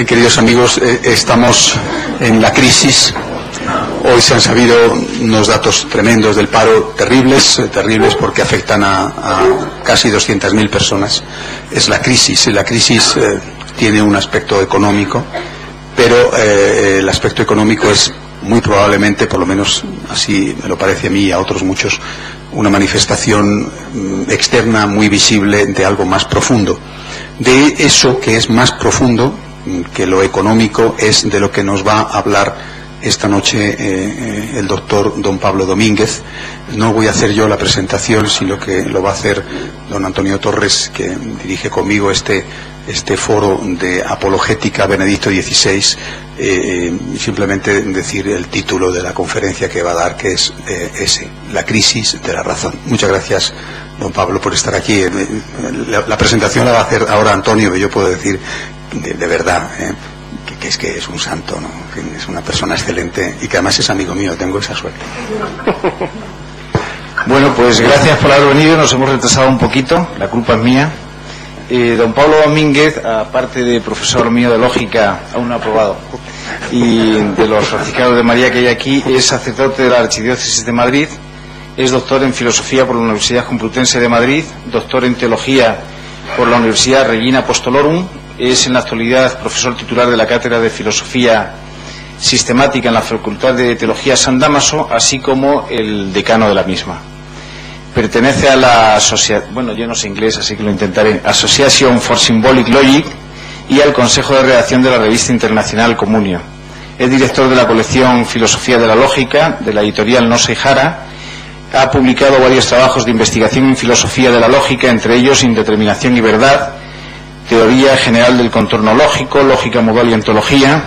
Queridos amigos, estamos en la crisis. Hoy se han sabido unos datos tremendos del paro, terribles porque afectan a casi 200.000 personas. Es la crisis. La crisis tiene un aspecto económico, pero el aspecto económico es muy probablemente, por lo menos así me lo parece a mí y a otros muchos, una manifestación externa muy visible de algo más profundo. De eso que es más profundo que lo económico es de lo que nos va a hablar esta noche el doctor don Pablo Domínguez. No voy a hacer yo la presentación, sino que lo va a hacer don Antonio Torres, que dirige conmigo este foro de apologética Benedicto XVI. Simplemente decir el título de la conferencia que va a dar, que es ese, la crisis de la razón. Muchas gracias, don Pablo, por estar aquí. La presentación la va a hacer ahora Antonio, que yo puedo decir de verdad que es un santo, ¿no? Que es una persona excelente y que además es amigo mío, tengo esa suerte. Bueno, pues gracias por haber venido. Nos hemos retrasado un poquito, la culpa es mía. Don Pablo Domínguez, aparte de profesor mío de lógica, aún no aprobado, y de los franciscanos de María que hay aquí, es sacerdote de la Archidiócesis de Madrid, es doctor en filosofía por la Universidad Complutense de Madrid, doctor en teología por la Universidad Regina Apostolorum, es en la actualidad profesor titular de la Cátedra de Filosofía Sistemática en la Facultad de Teología San Dámaso, así como el decano de la misma. Pertenece a la asociación, bueno, yo no sé inglés, así que lo intentaré, Association for Symbolic Logic, y al Consejo de Redacción de la revista internacional Comunio. Es director de la colección Filosofía de la Lógica, de la editorial No Seijara. Ha publicado varios trabajos de investigación en filosofía de la lógica, entre ellos Indeterminación y Verdad, Teoría General del Contorno Lógico, Lógica Modal y Ontología,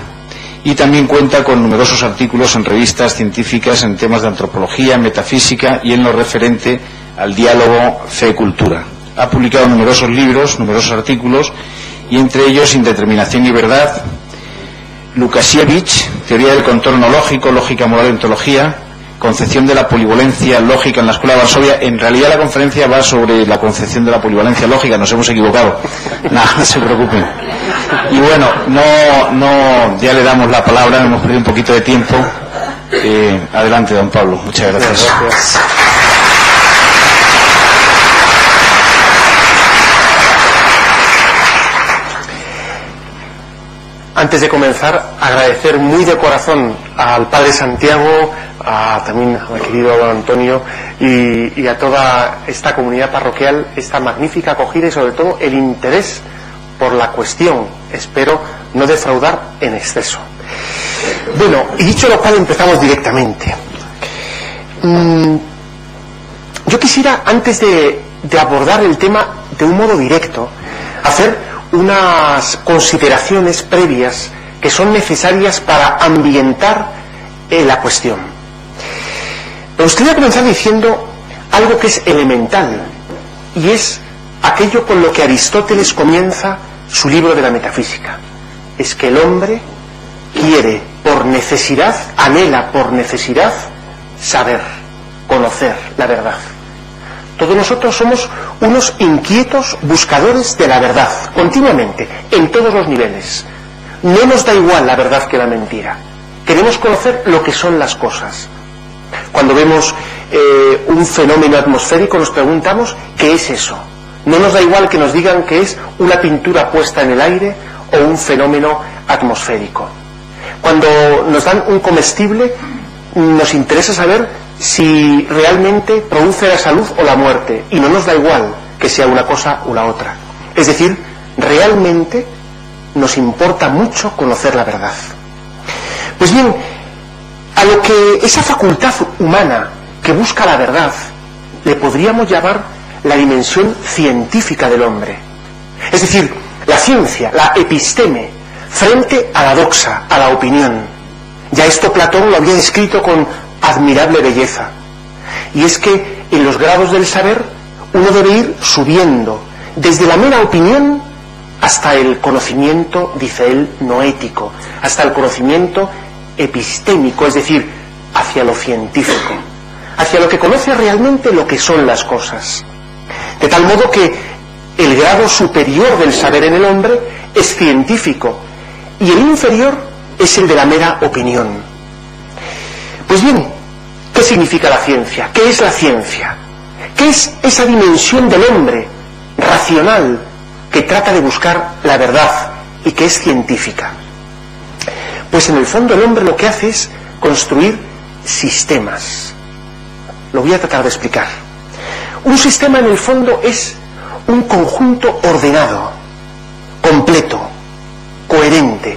y también cuenta con numerosos artículos en revistas científicas en temas de antropología, metafísica y en lo referente al diálogo fe-cultura. Ha publicado numerosos libros, numerosos artículos, y entre ellos Indeterminación y Verdad, Lukasiewicz, Teoría del Contorno Lógico, Lógica Moral y Ontología, Concepción de la Polivalencia Lógica en la Escuela de Varsovia. En realidad la conferencia va sobre la concepción de la polivalencia lógica, nos hemos equivocado. Nada, no se preocupen. Y bueno, ya le damos la palabra, hemos perdido un poquito de tiempo. Adelante, don Pablo, muchas gracias. Antes de comenzar, agradecer muy de corazón al Padre Santiago, también a mi querido don Antonio y a toda esta comunidad parroquial esta magnífica acogida y sobre todo el interés por la cuestión. Espero no defraudar en exceso. Bueno, y dicho lo cual, empezamos directamente. Yo quisiera, antes de abordar el tema de un modo directo, hacer unas consideraciones previas que son necesarias para ambientar la cuestión. Me gustaría comenzar diciendo algo que es elemental, y es aquello con lo que Aristóteles comienza su libro de la metafísica. Es que el hombre quiere por necesidad, anhela por necesidad saber, conocer la verdad. Todos nosotros somos unos inquietos buscadores de la verdad, continuamente, en todos los niveles. No nos da igual la verdad que la mentira. Queremos conocer lo que son las cosas. Cuando vemos un fenómeno atmosférico nos preguntamos ¿qué es eso? No nos da igual que nos digan que es una pintura puesta en el aire o un fenómeno atmosférico. Cuando nos dan un comestible nos interesa saber si realmente produce la salud o la muerte, y no nos da igual que sea una cosa o la otra. Es decir, realmente nos importa mucho conocer la verdad. Pues bien, a lo que esa facultad humana que busca la verdad le podríamos llamar la dimensión científica del hombre. Es decir, la ciencia, la episteme, frente a la doxa, a la opinión. Ya esto Platón lo había descrito con admirable belleza. Y es que en los grados del saber uno debe ir subiendo desde la mera opinión hasta el conocimiento, dice él, noético, hasta el conocimiento epistémico, es decir, hacia lo científico, hacia lo que conoce realmente lo que son las cosas. De tal modo que el grado superior del saber en el hombre es científico y el inferior es el de la mera opinión. Pues bien, ¿qué significa la ciencia? ¿Qué es la ciencia? ¿Qué es esa dimensión del hombre racional que trata de buscar la verdad y que es científica? Pues en el fondo el hombre lo que hace es construir sistemas. Lo voy a tratar de explicar. Un sistema en el fondo es un conjunto ordenado, completo, coherente,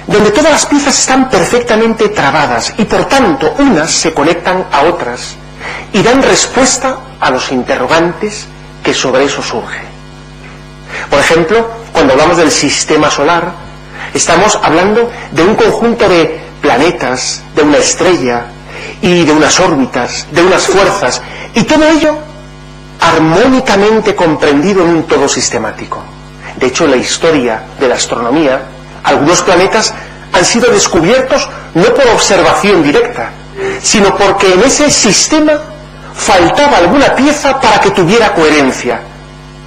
donde todas las piezas están perfectamente trabadas y por tanto unas se conectan a otras y dan respuesta a los interrogantes que sobre eso surgen. Por ejemplo, cuando hablamos del sistema solar, estamos hablando de un conjunto de planetas, de una estrella y de unas órbitas, de unas fuerzas, y todo ello armónicamente comprendido en un todo sistemático. De hecho, en la historia de la astronomía, algunos planetas han sido descubiertos no por observación directa, sino porque en ese sistema faltaba alguna pieza para que tuviera coherencia.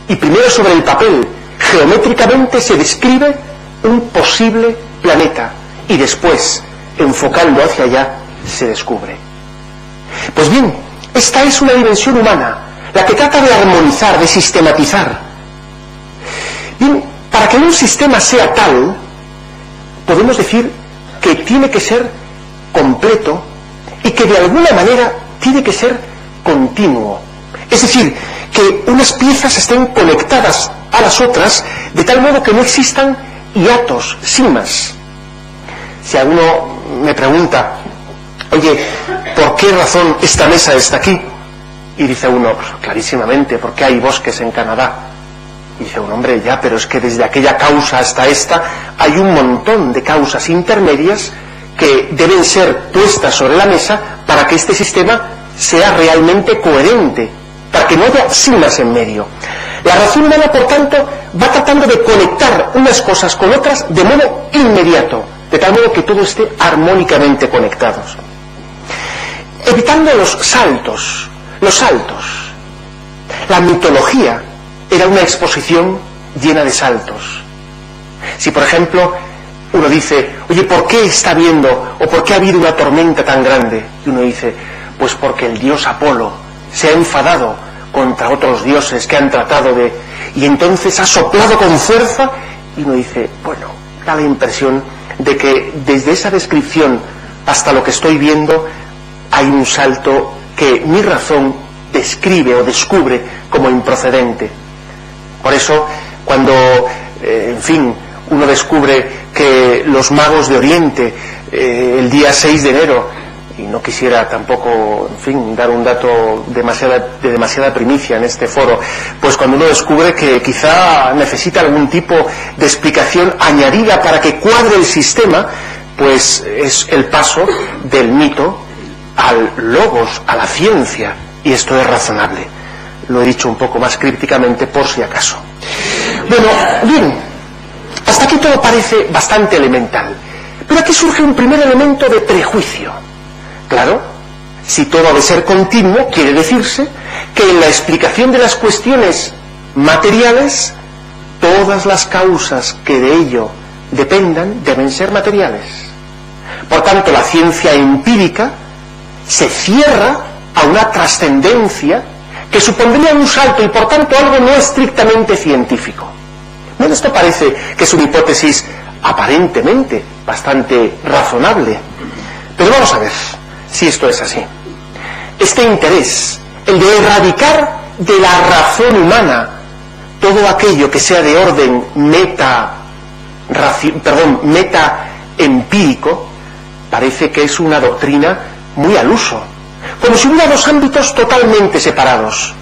Y primero sobre el papel, geométricamente se describe un posible planeta, y después, enfocando hacia allá, se descubre. Pues bien, esta es una dimensión humana, la que trata de armonizar, de sistematizar. Bien, para que un sistema sea tal, podemos decir que tiene que ser completo y que de alguna manera tiene que ser continuo. Es decir, que unas piezas estén conectadas a las otras de tal modo que no existan hiatos, cimas. Si alguno me pregunta, oye, ¿por qué razón esta mesa está aquí? Y dice uno, pues clarísimamente, porque hay bosques en Canadá. Y dice un hombre, ya, pero es que desde aquella causa hasta esta hay un montón de causas intermedias que deben ser puestas sobre la mesa para que este sistema sea realmente coherente, para que no haya cimas en medio. La razón humana, por tanto, va tratando de conectar unas cosas con otras de modo inmediato, de tal modo que todo esté armónicamente conectados, evitando los saltos. La mitología era una exposición llena de saltos. Si por ejemplo uno dice, oye, ¿por qué está habiendo o por qué ha habido una tormenta tan grande? Y uno dice, pues porque el dios Apolo se ha enfadado contra otros dioses que han tratado de... y entonces ha soplado con fuerza, y uno dice, bueno, da la impresión de que desde esa descripción hasta lo que estoy viendo hay un salto que mi razón describe o descubre como improcedente. Por eso, cuando, en fin, uno descubre que los magos de Oriente, el día 6 de enero, y no quisiera tampoco, en fin, dar un dato de demasiada primicia en este foro, pues cuando uno descubre que quizá necesita algún tipo de explicación añadida para que cuadre el sistema, pues es el paso del mito al logos, a la ciencia, y esto es razonable. Lo he dicho un poco más crípticamente por si acaso. Bueno, bien, hasta aquí todo parece bastante elemental, pero aquí surge un primer elemento de prejuicio. Claro, si todo ha de ser continuo, quiere decirse que en la explicación de las cuestiones materiales, todas las causas que de ello dependan deben ser materiales. Por tanto, la ciencia empírica se cierra a una trascendencia que supondría un salto y por tanto algo no estrictamente científico. Bueno, esto parece que es una hipótesis aparentemente bastante razonable, pero vamos a ver si esto es así. Este interés, el de erradicar de la razón humana todo aquello que sea de orden meta empírico, parece que es una doctrina muy al uso, como si hubiera dos ámbitos totalmente separados.